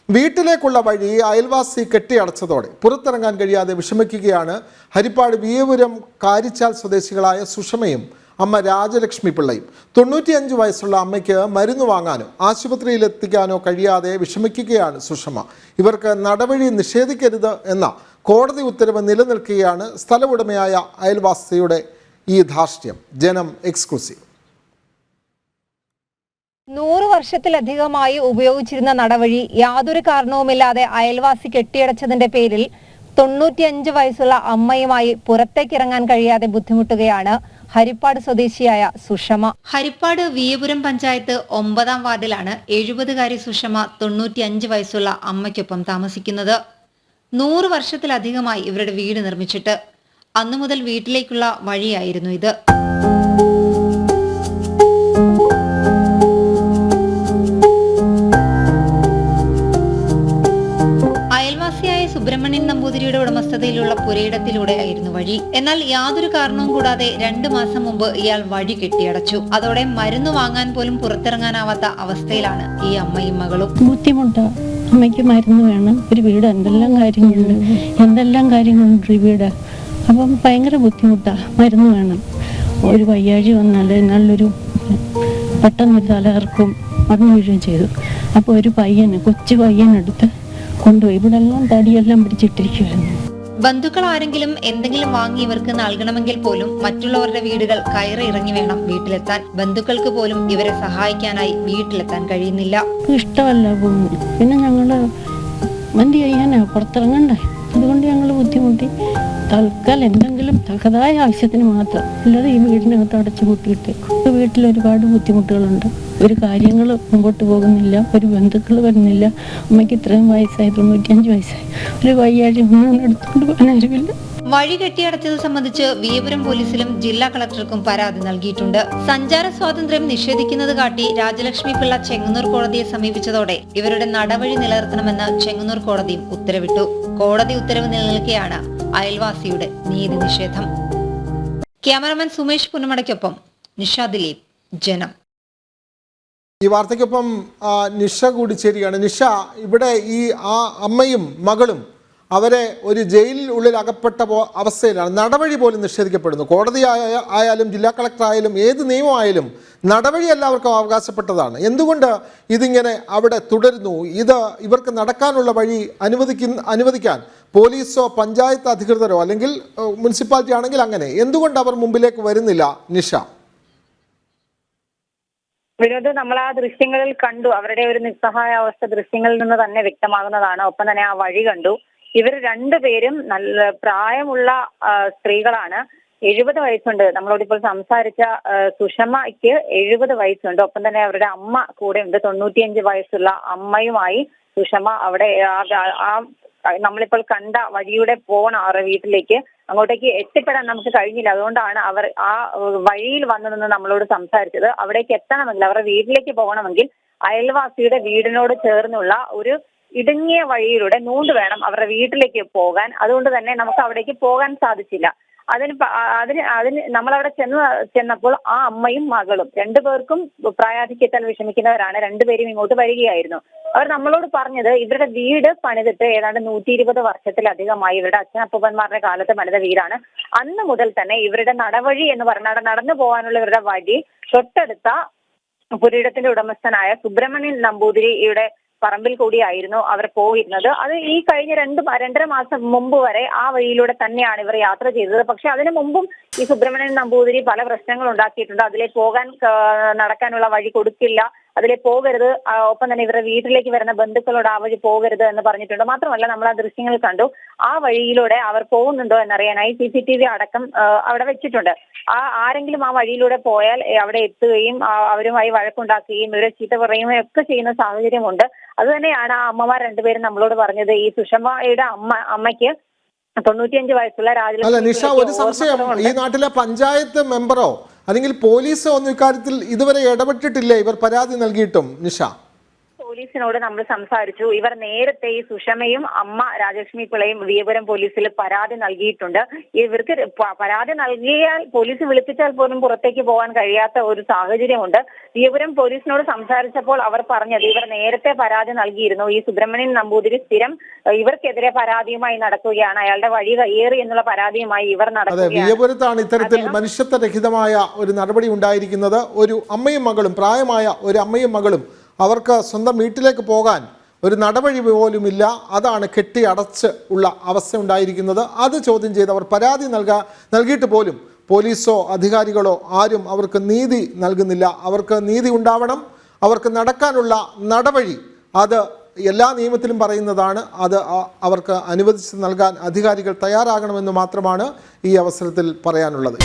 വീട്ടിലേക്കുള്ള വഴി അയൽവാസി കെട്ടിയടച്ചതോടെ പുറത്തിറങ്ങാൻ കഴിയാതെ വിഷമിക്കുകയാണ് ഹരിപ്പാട് വിയപുരം കാരിച്ചാൽ സ്വദേശികളായ സുഷമയും അമ്മ രാജലക്ഷ്മി പിള്ളയും. 95 വയസ്സുള്ള അമ്മയ്ക്ക് മരുന്ന് വാങ്ങാനോ ആശുപത്രിയിലെത്തിക്കാനോ കഴിയാതെ വിഷമിക്കുകയാണ് സുഷമ. ഇവർക്ക് നടവഴി നിഷേധിക്കരുത് എന്ന കോടതി ഉത്തരവ് നിലനിൽക്കുകയാണ് സ്ഥല ഉടമയായ അയൽവാസിയുടെ ഈ ധാർഷ്ട്യം. ജനം എക്സ്ക്ലൂസീവ്. 100 വർഷത്തിലധികമായി ഉപയോഗിച്ചിരുന്ന നടവഴി യാതൊരു കാരണവുമില്ലാതെ അയൽവാസി കെട്ടിയടച്ചതിന്റെ പേരിൽ 95 വയസ്സുള്ള അമ്മയുമായി പുറത്തേക്കിറങ്ങാൻ കഴിയാതെ ബുദ്ധിമുട്ടുകയാണ് ഹരിപ്പാട് സ്വദേശിയായ സുഷമ. ഹരിപ്പാട് വിയപുരം പഞ്ചായത്ത് 9-ാം വാർഡിലാണ് 70-കാരി സുഷമ 95 വയസ്സുള്ള അമ്മയ്ക്കൊപ്പം താമസിക്കുന്നത്. 100 വർഷത്തിലധികമായി ഇവരുടെ വീട് നിർമ്മിച്ചിട്ട്. അന്നു മുതൽ വീട്ടിലേക്കുള്ള വഴിയായിരുന്നു ഇത്. അയൽവാസിയായ സുബ്രഹ്മണ്യൻ നമ്പൂതിരിയുടെ ഉടമസ്ഥതയിലുള്ള പുരയിടത്തിലൂടെയായിരുന്നു വഴി. എന്നാൽ യാതൊരു കാരണവും കൂടാതെ 2 മാസം മുമ്പ് ഇയാൾ വഴി കെട്ടിയടച്ചു. അതോടെ മരുന്ന് വാങ്ങാൻ പോലും പുറത്തിറങ്ങാനാവാത്ത അവസ്ഥയിലാണ് ഈ അമ്മയും മകളും. ബുദ്ധിമുട്ടാ. അമ്മയ്ക്ക് മരുന്ന് വേണം, ഒരു വീട്, എന്തെല്ലാം കാര്യങ്ങളുണ്ട് ഈ വീട്. അപ്പം ഭയങ്കര ബുദ്ധിമുട്ടാ. മരുന്ന് വേണം. ഒരു വയ്യാഴി വന്നാൽ നല്ലൊരു പെട്ടെന്ന് തലകർക്കും മറന്നു വീഴുകയും ചെയ്തു. അപ്പോൾ ഒരു കൊച്ചു പയ്യനെടുത്ത് കൊണ്ടുപോയി. ഇവിടെ എല്ലാം തടിയെല്ലാം പിടിച്ചിട്ടിരിക്കുമായിരുന്നു. ബന്ധുക്കൾ ആരെങ്കിലും എന്തെങ്കിലും വാങ്ങി ഇവർക്ക് നൽകണമെങ്കിൽ പോലും മറ്റുള്ളവരുടെ വീടുകൾ കയറി ഇറങ്ങി വേണം വീട്ടിലെത്താൻ. ബന്ധുക്കൾക്ക് പോലും ഇവരെ സഹായിക്കാനായി വീട്ടിലെത്താൻ കഴിയുന്നില്ല. ഇഷ്ടമല്ല പോകുന്നത്. പിന്നെ ഞങ്ങള് എന്ത് ചെയ്യാനാ, പുറത്തിറങ്ങണ്ടേ? അതുകൊണ്ട് ഞങ്ങൾ ബുദ്ധിമുട്ടി. തൽക്കാലം എന്തെങ്കിലും തക്കതായ ആവശ്യത്തിന് മാത്രം, അല്ലാതെ ഈ വീടിനകത്ത് അടച്ചു കൂട്ടിയിട്ടേക്കും. വീട്ടിൽ ഒരുപാട് ബുദ്ധിമുട്ടുകളുണ്ട്. ഒരു കാര്യങ്ങൾ മുമ്പോട്ട് പോകുന്നില്ല, ഒരു ബന്ധുക്കൾ വരുന്നില്ല. അമ്മയ്ക്ക് ഇത്രയും വയസ്സായി, 95 വയസ്സായി. ഒരു വയ്യാഴി ഒന്നും എടുത്തുകൊണ്ട് പോകാനാരുമില്ല. വഴി കെട്ടിയടച്ചത് സംബന്ധിച്ച് വിയപുരം പോലീസിലും ജില്ലാ കളക്ടർക്കും പരാതി നൽകിയിട്ടുണ്ട്. സഞ്ചാര സ്വാതന്ത്ര്യം നിഷേധിക്കുന്നത് കാട്ടി രാജലക്ഷ്മി പിള്ള ചെങ്ങന്നൂർ കോടതിയെ സമീപിച്ചതോടെ ഇവരുടെ നടവഴി നിലനിർത്തണമെന്ന് ചെങ്ങന്നൂർ കോടതിയും ഉത്തരവിട്ടു. കോടതി ഉത്തരവ് നിലനിൽക്കെയാണ് അയൽവാസിയുടെ നീതി നിഷേധം. ക്യാമറമാൻ സുമേഷ് പുന്നമടയ്ക്കൊപ്പം നിഷ ദിലീപ്, ജനം. ഈ വാർത്തയ്ക്കൊപ്പം നിഷ കൂടി ചേരുകയാണ്. നിഷ, ഇവിടെ ഈ അമ്മയും മകളും അവരെ ഒരു ജയിലിൽ ഉള്ളിൽ അകപ്പെട്ട അവസ്ഥയിലാണ്. നടവഴി പോലും നിഷേധിക്കപ്പെടുന്നു. കോടതി ആയാലും ജില്ലാ കളക്ടർ ആയാലും ഏത് നിയമമായാലും നടവഴി എല്ലാവർക്കും അവകാശപ്പെട്ടതാണ്. എന്തുകൊണ്ട് ഇതിങ്ങനെ അവിടെ തുടരുന്നു? ഇവർക്ക് നടക്കാനുള്ള വഴി അനുവദിക്കാൻ പോലീസോ പഞ്ചായത്ത് അധികൃതരോ അല്ലെങ്കിൽ മുനിസിപ്പാലിറ്റി ആണെങ്കിൽ അങ്ങനെ എന്തുകൊണ്ട് അവർ മുമ്പിലേക്ക് വരുന്നില്ല? നിഷ. വിനോദ്, നമ്മൾ ആ ദൃശ്യങ്ങളിൽ കണ്ടു. അവരുടെ ഒരു നിസ്സഹായ അവസ്ഥ ദൃശ്യങ്ങളിൽ നിന്ന് തന്നെ വ്യക്തമാകുന്നതാണ്. ഒപ്പം തന്നെ ആ വഴി കണ്ടു. ഇവർ രണ്ടുപേരും നല്ല പ്രായമുള്ള സ്ത്രീകളാണ്. 70 വയസ്സുണ്ട്. നമ്മളോട് ഇപ്പോൾ സംസാരിച്ച സുഷമയ്ക്ക് 70 വയസ്സുണ്ട്. ഒപ്പം തന്നെ അവരുടെ അമ്മ കൂടെ ഉണ്ട്. 95 വയസ്സുള്ള അമ്മയുമായി സുഷമ അവിടെ നമ്മളിപ്പോൾ കണ്ട വഴിയുടെ പോകണം അവരുടെ വീട്ടിലേക്ക്. അങ്ങോട്ടേക്ക് എത്തിപ്പെടാൻ നമുക്ക് കഴിഞ്ഞില്ല. അതുകൊണ്ടാണ് അവർ ആ വഴിയിൽ വന്നു നിന്ന് നമ്മളോട് സംസാരിച്ചത്. അവിടേക്ക് എത്തണമെങ്കിൽ, അവരുടെ വീട്ടിലേക്ക് പോകണമെങ്കിൽ അയൽവാസിയുടെ വീടിനോട് ചേർന്നുള്ള ഒരു ഇടുങ്ങിയ വഴിയിലൂടെ നൂണ്ട് വേണം അവരുടെ വീട്ടിലേക്ക് പോകാൻ. അതുകൊണ്ട് തന്നെ നമുക്ക് അവിടേക്ക് പോകാൻ സാധിച്ചില്ല. അതിന് നമ്മളവിടെ ചെന്നപ്പോൾ ആ അമ്മയും മകളും രണ്ടുപേർക്കും പ്രായാധിക്യത്താൽ വിഷമിക്കുന്നവരാണ്. രണ്ടുപേരും ഇങ്ങോട്ട് വരികയായിരുന്നു. അവർ നമ്മളോട് പറഞ്ഞത് ഇവരുടെ വീട് പണിതിട്ട് ഏതാണ്ട് 120 വർഷത്തിലധികമായി. ഇവരുടെ അച്ഛനപ്പൂപ്പന്മാരുടെ കാലത്ത് പണിത വീടാണ്. അന്ന് മുതൽ തന്നെ ഇവരുടെ നടവഴി എന്ന് പറഞ്ഞാൽ നടന്നു പോകാനുള്ള ഇവരുടെ വഴി തൊട്ടടുത്ത പുരയിടത്തിന്റെ ഉടമസ്ഥനായ സുബ്രഹ്മണ്യൻ നമ്പൂതിരിയുടെ പറമ്പിൽ കൂടിയായിരുന്നു അവർ പോയിരുന്നത്. അത് ഈ കഴിഞ്ഞ 2-2.5 മാസം മുമ്പ് വരെ ആ വഴിയിലൂടെ തന്നെയാണ് ഇവർ യാത്ര ചെയ്തത്. പക്ഷെ അതിനു മുമ്പും ഈ സുബ്രഹ്മണ്യൻ നമ്പൂതിരി പല പ്രശ്നങ്ങൾ ഉണ്ടാക്കിയിട്ടുണ്ട്. അതിലെ നടക്കാനുള്ള വഴി കൊടുക്കില്ല, അതിലെ പോകരുത്. ഒപ്പം തന്നെ ഇവരുടെ വീട്ടിലേക്ക് വരുന്ന ബന്ധുക്കളോട് ആ വഴി പോകരുത് എന്ന് പറഞ്ഞിട്ടുണ്ട്. മാത്രമല്ല, നമ്മൾ ആ ദൃശ്യങ്ങൾ കണ്ടു. ആ വഴിയിലൂടെ അവർ പോകുന്നുണ്ടോ എന്നറിയാനായി CCTV അടക്കം അവിടെ വെച്ചിട്ടുണ്ട്. ആരെങ്കിലും ആ വഴിയിലൂടെ പോയാൽ അവിടെ എത്തുകയും അവരുമായി വഴക്കുണ്ടാക്കുകയും ഇവരെ ചീത്ത പറയുകയും ഒക്കെ ചെയ്യുന്ന സാഹചര്യമുണ്ട്. അത് തന്നെയാണ് ആ അമ്മമാർ രണ്ടുപേരും നമ്മളോട് പറഞ്ഞത്. ഈ സുഷമയുടെ അമ്മയ്ക്ക് 95 വയസ്സുള്ള നിഷ, ഒരു സംശയം. ഈ നാട്ടിലെ പഞ്ചായത്ത് മെമ്പറോ അല്ലെങ്കിൽ പോലീസോ ഒന്നും ഇക്കാര്യത്തിൽ ഇതുവരെ ഇടപെട്ടിട്ടില്ലേ? ഇവർ പരാതി നൽകിയിട്ടും നിഷ? പോലീസിനോട് നമ്മൾ സംസാരിച്ചു. ഇവർ നേരത്തെ ഈ സുഷമയും അമ്മ രാജലക്ഷ്മി പിള്ളയും വിയപുരം പോലീസിൽ പരാതി നൽകിയിട്ടുണ്ട്. ഇവർക്ക് പരാതി നൽകിയാൽ പോലീസ് വിളിപ്പിച്ചാൽ പോലും പുറത്തേക്ക് പോകാൻ കഴിയാത്ത ഒരു സാഹചര്യമുണ്ട്. വിയപുരം പോലീസിനോട് സംസാരിച്ചപ്പോൾ അവർ പറഞ്ഞത് ഇവർ നേരത്തെ പരാതി നൽകിയിരുന്നു. ഈ സുബ്രഹ്മണ്യൻ നമ്പൂതിരി സ്ഥിരം ഇവർക്കെതിരെ പരാതിയുമായി നടക്കുകയാണ്, അയാളുടെ വഴി കയ്യേറി എന്നുള്ള പരാതിയുമായി ഇവർ നടക്കുകയാണ്. വിയപുരത്താണ് ഇത്തരത്തിൽ മനുഷ്യത്വരഹിതമായ ഒരു നടപടി ഉണ്ടായിരിക്കുന്നത്. ഒരു അമ്മയും മകളും, പ്രായമായ ഒരു അമ്മയും മകളും, അവർക്ക് സ്വന്തം വീട്ടിലേക്ക് പോകാൻ ഒരു നടവഴി പോലുമില്ല. അതാണ് കെട്ടി അടച്ച് ഉള്ള അവസ്ഥ ഉണ്ടായിരിക്കുന്നത്. അത് ചോദ്യം ചെയ്ത് അവർ പരാതി നൽകിയിട്ട് പോലും പോലീസോ അധികാരികളോ ആരും അവർക്ക് നീതി നൽകുന്നില്ല. അവർക്ക് നീതി ഉണ്ടാവണം. അവർക്ക് നടക്കാനുള്ള നടവഴി അത് എല്ലാ നിയമത്തിലും പറയുന്നതാണ്. അത് അവർക്ക് അനുവദിച്ച് നൽകാൻ അധികാരികൾ തയ്യാറാകണമെന്ന് മാത്രമാണ് ഈ അവസരത്തിൽ പറയാനുള്ളത്.